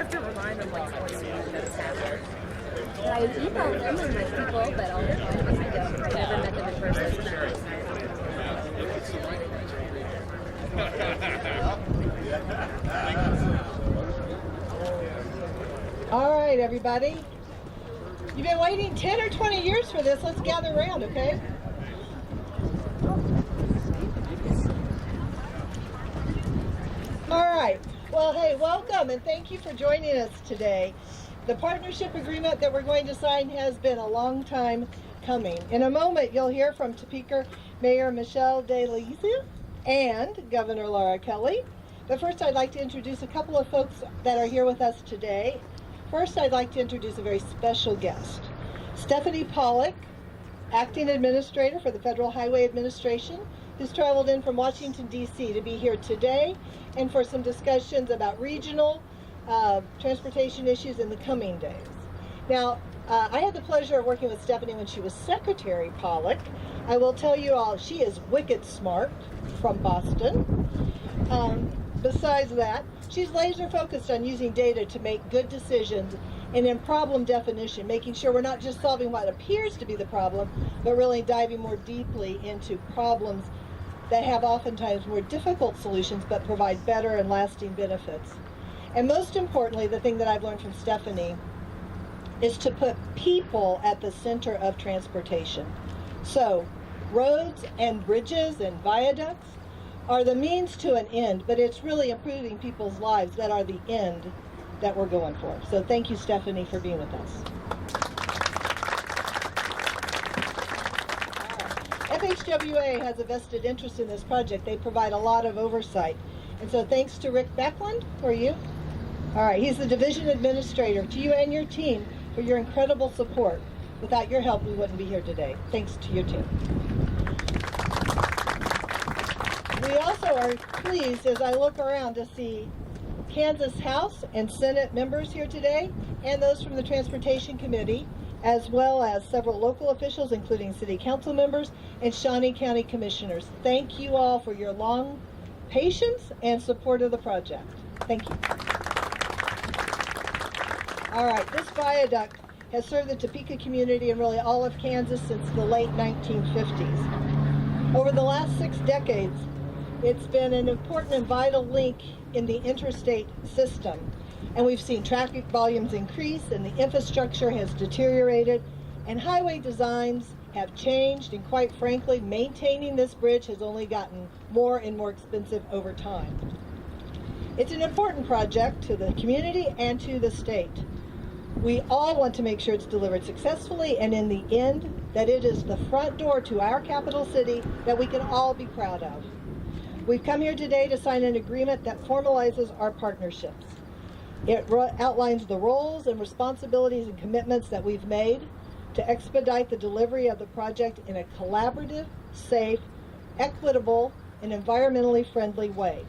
have to remind them like 20 minutes that it's happening. I emailed them and my people, but I'll remind them. I don't. I never met them in person. All right, everybody. You've been waiting 10 or 20 years for this. Let's gather around, okay? All right. Well, hey, welcome and thank you for joining us today. The partnership agreement that we're going to sign has been a long time coming. In a moment, you'll hear from Topeka Mayor Michelle DeLizia and Governor Laura Kelly. But first, I'd like to introduce a couple of folks that are here with us today. First, I'd like to introduce a very special guest, Stephanie Pollock, Acting Administrator for the Federal Highway Administration, who's traveled in from Washington, D.C. to be here today and for some discussions about regional transportation issues in the coming days. Now, I had the pleasure of working with Stephanie when she was Secretary Pollock. I will tell you all, she is wicked smart from Boston. Besides that, she's laser focused on using data to make good decisions and in problem definition, making sure we're not just solving what appears to be the problem, but really diving more deeply into problems that have oftentimes more difficult solutions but provide better and lasting benefits. And most importantly, the thing that I've learned from Stephanie is to put people at the center of transportation. So roads and bridges and viaducts are the means to an end, but it's really improving people's lives that are the end that we're going for. So thank you, Stephanie, for being with us. FHWA has a vested interest in this project. They provide a lot of oversight. And so thanks to Rick Beckland, who are you? All right, he's the division administrator. To you and your team for your incredible support. Without your help, we wouldn't be here today. Thanks to your team. We also are pleased as I look around to see Kansas House and Senate members here today and those from the Transportation Committee, as well as several local officials, including city council members and Shawnee County commissioners. Thank you all for your long patience and support of the project. Thank you. All right, this viaduct has served the Topeka community and really all of Kansas since the late 1950s. Over the last 6 decades, it's been an important and vital link in the interstate system. And we've seen traffic volumes increase and the infrastructure has deteriorated and highway designs have changed, and quite frankly, maintaining this bridge has only gotten more and more expensive over time. It's an important project to the community and to the state. We all want to make sure it's delivered successfully and in the end that it is the front door to our capital city that we can all be proud of. We've come here today to sign an agreement that formalizes our partnerships. It outlines the roles and responsibilities and commitments that we've made to expedite the delivery of the project in a collaborative, safe, equitable, and environmentally friendly way.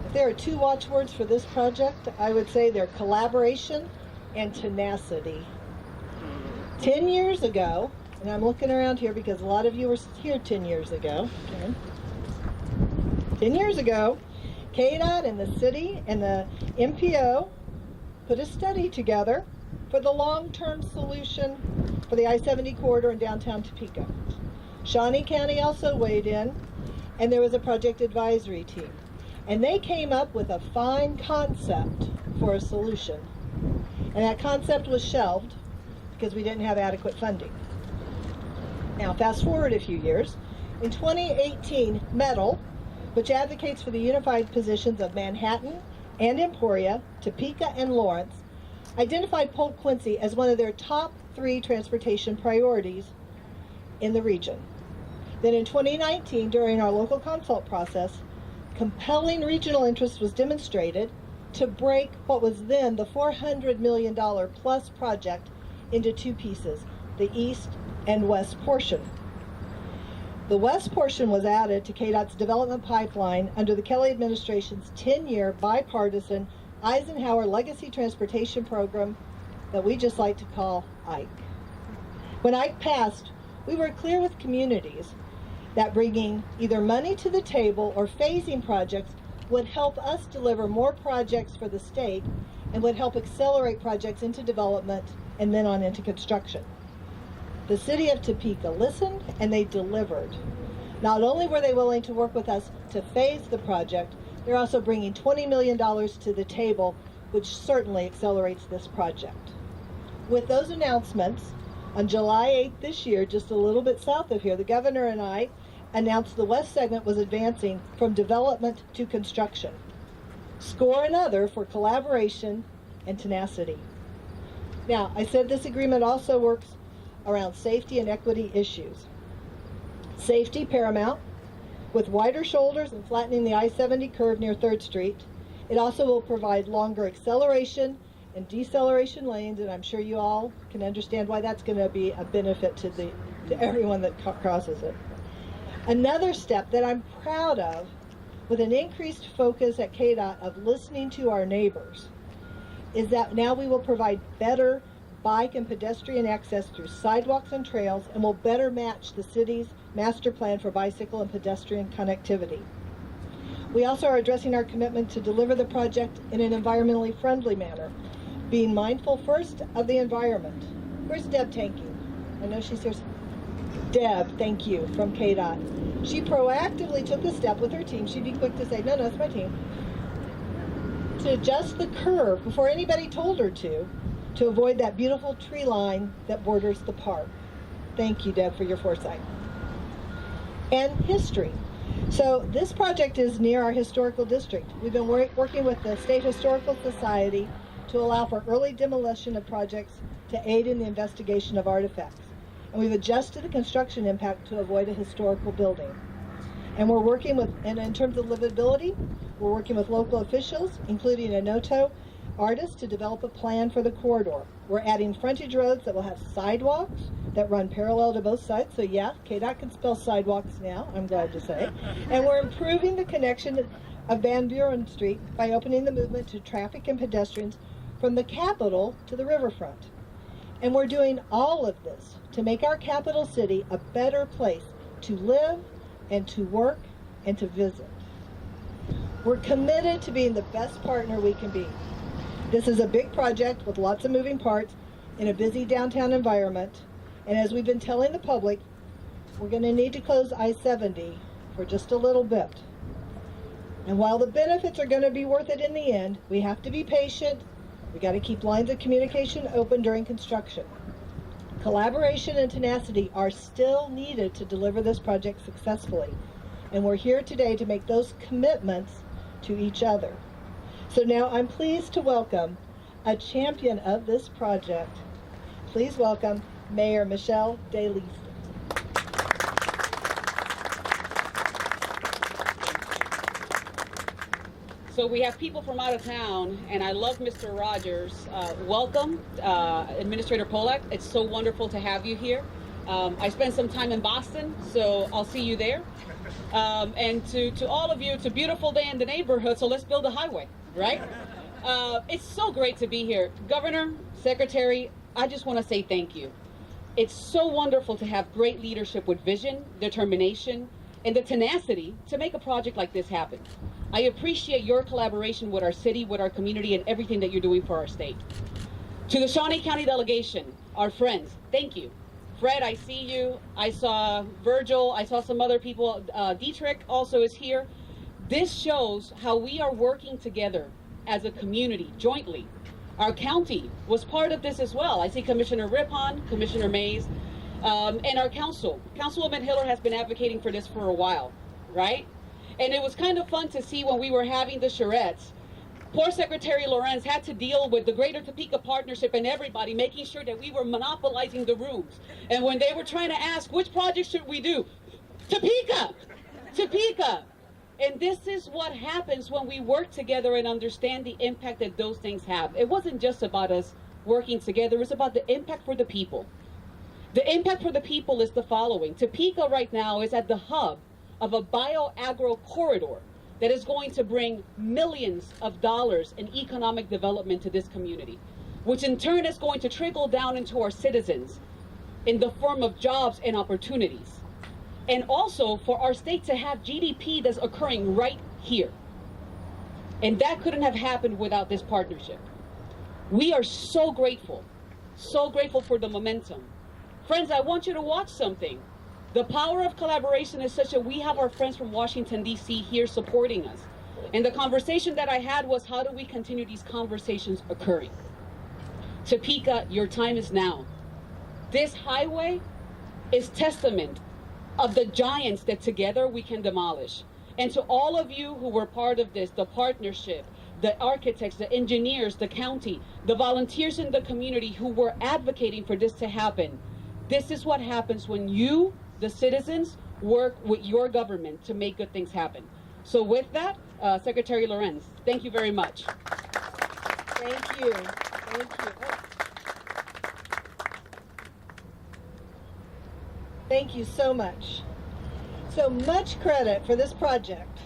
If there are 2 watchwords for this project, I would say they're collaboration and tenacity. 10 years ago, and I'm looking around here because a lot of you were here 10 years ago. Okay. 10 years ago, KDOT and the city and the MPO put a study together for the long-term solution for the I-70 corridor in downtown Topeka. Shawnee County also weighed in, and there was a project advisory team. And they came up with a fine concept for a solution. And that concept was shelved because we didn't have adequate funding. Now, fast forward a few years. In 2018, Metal, which advocates for the unified positions of Manhattan and Emporia, Topeka, and Lawrence, identified Polk-Quincy as one of their top 3 transportation priorities in the region. Then in 2019, during our local consult process, compelling regional interest was demonstrated to break what was then the $400 million plus project into 2 pieces, the east and west portion. The west portion was added to KDOT's development pipeline under the Kelly administration's 10-year bipartisan Eisenhower Legacy Transportation Program that we just like to call IKE. When IKE passed, we were clear with communities that bringing either money to the table or phasing projects would help us deliver more projects for the state and would help accelerate projects into development and then on into construction. The city of Topeka listened and they delivered. Not only were they willing to work with us to phase the project, they're also bringing $20 million to the table, which certainly accelerates this project. With those announcements, on July 8th this year, just a little bit south of here, the governor and I announced the west segment was advancing from development to construction. Score another for collaboration and tenacity. Now, I said this agreement also works around safety and equity issues. Safety paramount, with wider shoulders and flattening the I-70 curve near 3rd Street. It also will provide longer acceleration and deceleration lanes, and I'm sure you all can understand why that's going to be a benefit to everyone that crosses it. Another step that I'm proud of, with an increased focus at KDOT of listening to our neighbors, is that now we will provide better bike and pedestrian access through sidewalks and trails, and will better match the city's master plan for bicycle and pedestrian connectivity. We also are addressing our commitment to deliver the project in an environmentally friendly manner, being mindful first of the environment. Where's Deb Tanky? I know she's here. Deb, thank you, from KDOT. She proactively took the step with her team. She'd be quick to say, no, it's my team, to adjust the curve before anybody told her to avoid that beautiful tree line that borders the park. Thank you, Deb, for your foresight. And history. So this project is near our historical district. We've been working with the State Historical Society to allow for early demolition of projects to aid in the investigation of artifacts. And we've adjusted the construction impact to avoid a historical building. And we're working with, and in terms of livability, we're working with local officials, including a NOTO artist, to develop a plan for the corridor. We're adding frontage roads that will have sidewalks that run parallel to both sides. So yeah, KDOT can spell sidewalks now, I'm glad to say. And we're improving the connection of Van Buren Street by opening the movement to traffic and pedestrians from the Capitol to the riverfront. And we're doing all of this to make our capital city a better place to live and to work and to visit. We're committed to being the best partner we can be. This is a big project with lots of moving parts in a busy downtown environment. And as we've been telling the public, we're going to need to close I-70 for just a little bit. And while the benefits are going to be worth it in the end, we have to be patient. We got to keep lines of communication open during construction. Collaboration and tenacity are still needed to deliver this project successfully. And we're here today to make those commitments to each other. So now I'm pleased to welcome a champion of this project. Please welcome Mayor Michelle DeLeese. So we have people from out of town, and I love Mr. Rogers. Welcome, Administrator Polak. It's so wonderful to have you here. I spent some time in Boston, so I'll see you there. And to all of you, it's a beautiful day in the neighborhood, so let's build a highway, right? It's so great to be here. Governor, Secretary, I just want to say thank you. It's so wonderful to have great leadership with vision, determination, and the tenacity to make a project like this happen. I appreciate your collaboration with our city, with our community, and everything that you're doing for our state. To the Shawnee County delegation, our friends, thank you. Fred, I see you. I saw Virgil. I saw some other people. Dietrich also is here. This shows how we are working together as a community, jointly. Our county was part of this as well. I see Commissioner Rippon, Commissioner Mays, and our council. Councilwoman Hiller has been advocating for this for a while, right? And it was kind of fun to see when we were having the charrettes. Poor Secretary Lorenz had to deal with the Greater Topeka Partnership and everybody, making sure that we were monopolizing the rooms. And when they were trying to ask, which project should we do? Topeka! Topeka! And this is what happens when we work together and understand the impact that those things have. It wasn't just about us working together, it was about the impact for the people. The impact for the people is the following. Topeka right now is at the hub of a bio-agro corridor that is going to bring millions of dollars in economic development to this community, which in turn is going to trickle down into our citizens in the form of jobs and opportunities. And also for our state to have GDP that's occurring right here. And that couldn't have happened without this partnership. We are so grateful for the momentum. Friends, I want you to watch something. The power of collaboration is such that we have our friends from Washington, D.C. here supporting us. And the conversation that I had was, how do we continue these conversations occurring? Topeka, your time is now. This highway is testament of the giants that together we can demolish. And to all of you who were part of this, the partnership, the architects, the engineers, the county, the volunteers in the community who were advocating for this to happen, this is what happens when you, the citizens, work with your government to make good things happen. So with that, Secretary Lorenz, thank you very much. Thank you. Thank you. Thank you so much. So much credit for this project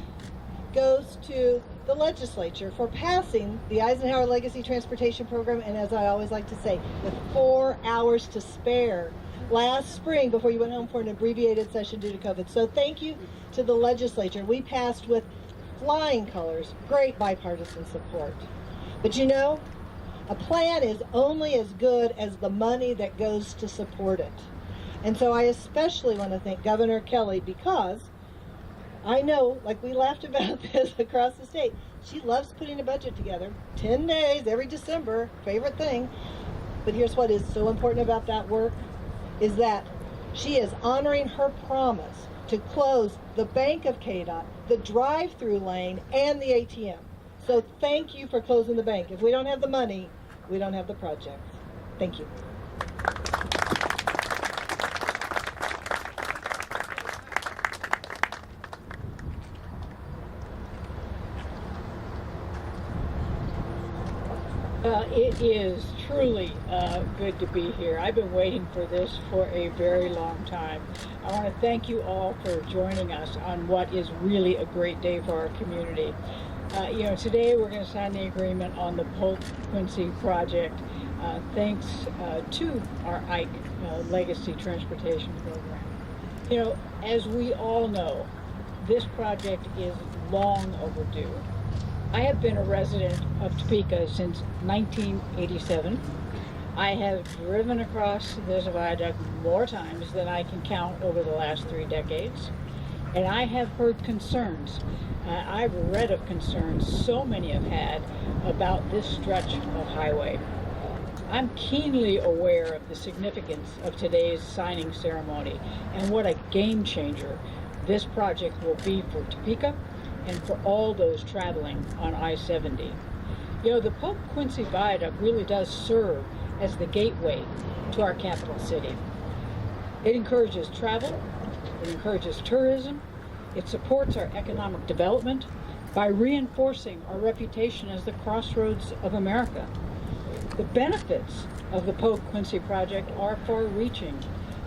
goes to the legislature for passing the Eisenhower Legacy Transportation Program, and as I always like to say, with 4 hours to spare last spring before you went home for an abbreviated session due to COVID. So thank you to the legislature. We passed with flying colors, great bipartisan support. But you know, a plan is only as good as the money that goes to support it. And so I especially want to thank Governor Kelly, because I know, like we laughed about this across the state, she loves putting a budget together. 10 days every December, favorite thing. But here's what is so important about that work, is that she is honoring her promise to close the bank of KDOT, the drive-through lane, and the ATM. So thank you for closing the bank. If we don't have the money, we don't have the project. Thank you. It is truly good to be here. I've been waiting for this for a very long time. I want to thank you all for joining us on what is really a great day for our community. Today we're going to sign the agreement on the Polk-Quincy project, thanks to our Ike Legacy Transportation Program. As we all know, this project is long overdue. I have been a resident of Topeka since 1987. I have driven across this viaduct more times than I can count over the last 3 decades. And I have heard concerns. I've read of concerns so many have had about this stretch of highway. I'm keenly aware of the significance of today's signing ceremony and what a game changer this project will be for Topeka and for all those traveling on I-70. The Polk-Quincy Viaduct really does serve as the gateway to our capital city. It encourages travel, it encourages tourism, it supports our economic development by reinforcing our reputation as the crossroads of America. The benefits of the Polk-Quincy project are far-reaching.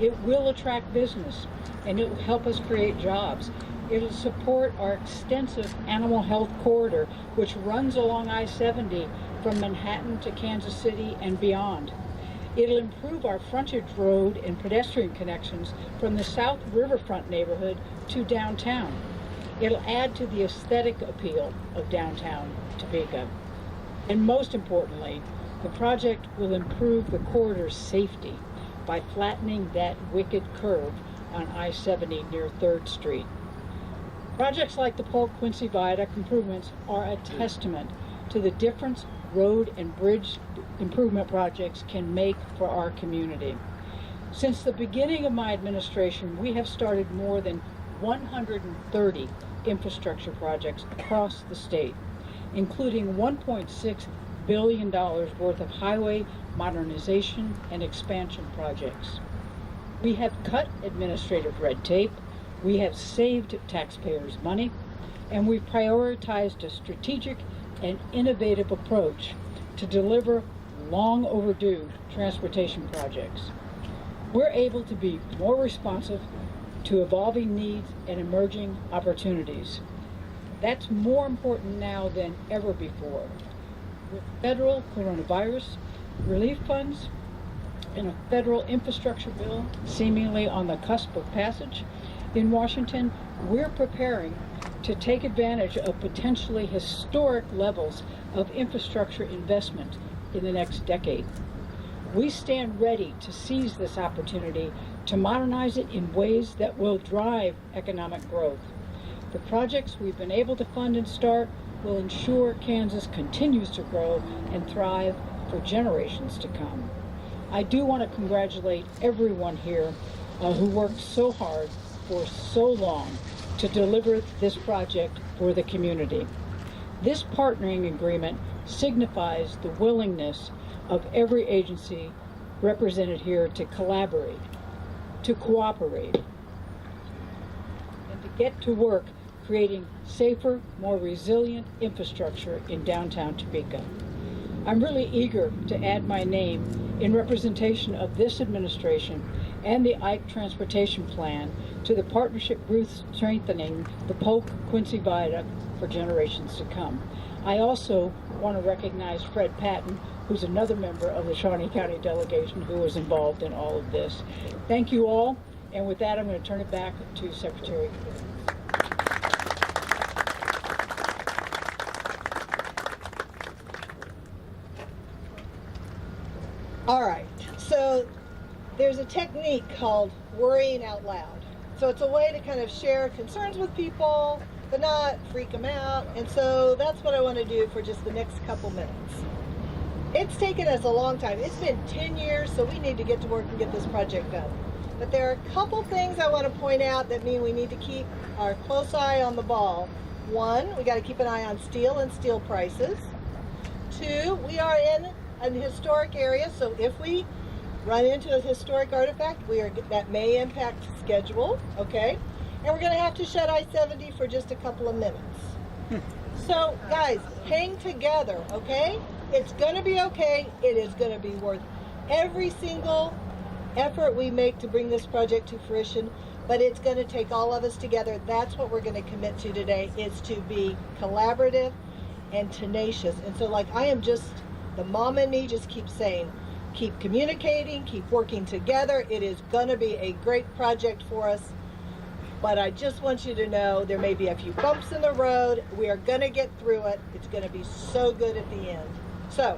It will attract business, and it will help us create jobs. It'll support our extensive animal health corridor, which runs along I-70 from Manhattan to Kansas City and beyond. It'll improve our frontage road and pedestrian connections from the South Riverfront neighborhood to downtown. It'll add to the aesthetic appeal of downtown Topeka. And most importantly, the project will improve the corridor's safety by flattening that wicked curve on I-70 near 3rd Street. Projects like the Polk-Quincy Viaduct improvements are a testament to the difference road and bridge improvement projects can make for our community. Since the beginning of my administration, we have started more than 130 infrastructure projects across the state, including $1.6 billion worth of highway modernization and expansion projects. We have cut administrative red tape, we have saved taxpayers' money, and we've prioritized a strategic and innovative approach to deliver long overdue transportation projects. We're able to be more responsive to evolving needs and emerging opportunities. That's more important now than ever before. With federal coronavirus relief funds and a federal infrastructure bill seemingly on the cusp of passage in Washington, we're preparing to take advantage of potentially historic levels of infrastructure investment in the next decade. We stand ready to seize this opportunity to modernize it in ways that will drive economic growth. The projects we've been able to fund and start will ensure Kansas continues to grow and thrive for generations to come. I do want to congratulate everyone here who worked so hard for so long to deliver this project for the community. This partnering agreement signifies the willingness of every agency represented here to collaborate, to cooperate, and to get to work creating safer, more resilient infrastructure in downtown Topeka. I'm really eager to add my name in representation of this administration and the Ike Transportation Plan to the partnership group strengthening the Polk-Quincy Viaduct for generations to come. I also want to recognize Fred Patton, who's another member of the Shawnee County delegation who was involved in all of this. Thank you all, and with that I'm going to turn it back to Secretary. All right, so there's a technique called worrying out loud. So it's a way to kind of share concerns with people, but not freak them out. And so that's what I want to do for just the next couple minutes. It's taken us a long time. It's been 10 years, so we need to get to work and get this project done. But there are a couple things I want to point out that mean we need to keep our close eye on the ball. One, we got to keep an eye on steel and steel prices. Two, we are in an historic area, so if we run into a historic artifact, that may impact schedule, okay? And we're going to have to shut I-70 for just a couple of minutes. So, guys, hang together, okay? It's going to be okay. It is going to be worth every single effort we make to bring this project to fruition, but it's going to take all of us together. That's what we're going to commit to today, is to be collaborative and tenacious. And so, like, I am just, the mom in me just keeps saying, keep communicating, keep working together. It is going to be a great project for us. But I just want you to know there may be a few bumps in the road. We are going to get through it. It's going to be so good at the end. So,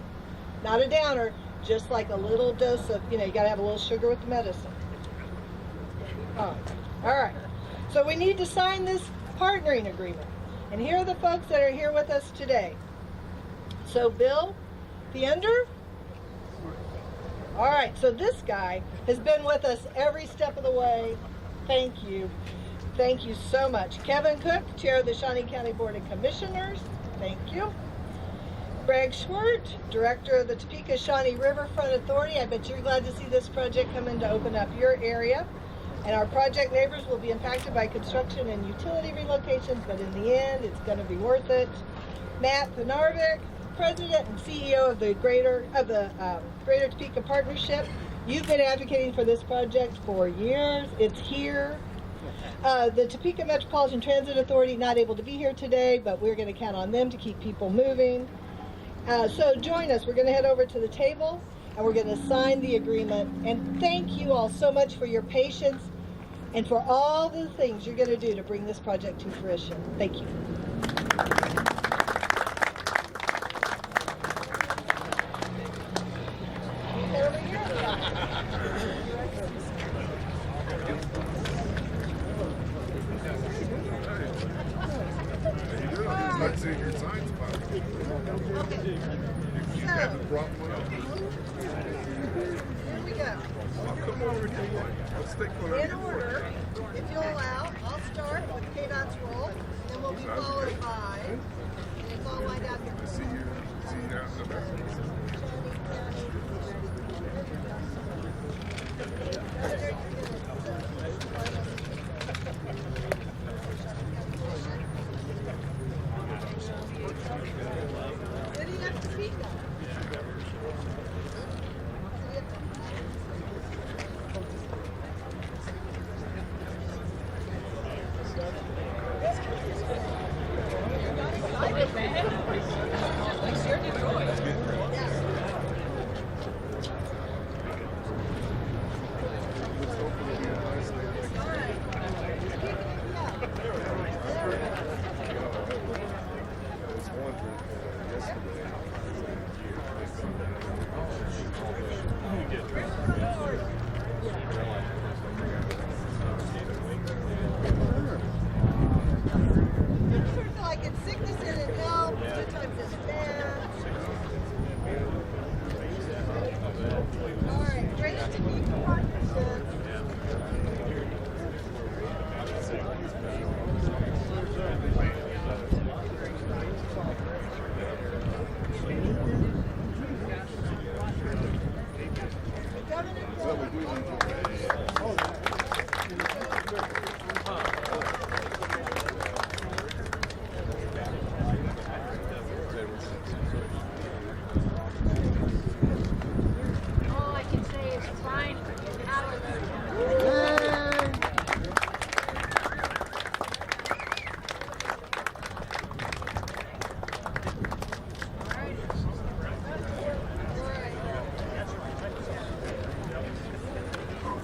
not a downer, just like a little dose of, you got to have a little sugar with the medicine. Oh, all right. So we need to sign this partnering agreement. And here are the folks that are here with us today. So Bill Theander. All right, so this guy has been with us every step of the way. Thank you. Thank you so much. Kevin Cook, Chair of the Shawnee County Board of Commissioners. Thank you. Greg Schwartz, Director of the Topeka-Shawnee Riverfront Authority. I bet you're glad to see this project come in to open up your area. And our project neighbors will be impacted by construction and utility relocations, but in the end, it's going to be worth it. Matt Penarvik, President and CEO of the Greater Topeka Partnership. You've been advocating for this project for years. It's here. The Topeka Metropolitan Transit Authority not able to be here today, but we're going to count on them to keep people moving. So join us. We're going to head over to the table and we're going to sign the agreement. And thank you all so much for your patience and for all the things you're going to do to bring this project to fruition. Thank you. Let's see your sign spot. You haven't brought one up. Here we go. I'll come over here. Let's take one. In order, if you'll allow, I'll start with KDOT's roll, then we'll be followed by, and it's all lined out here. See you. See you down the back. City of Topeka. Yeah.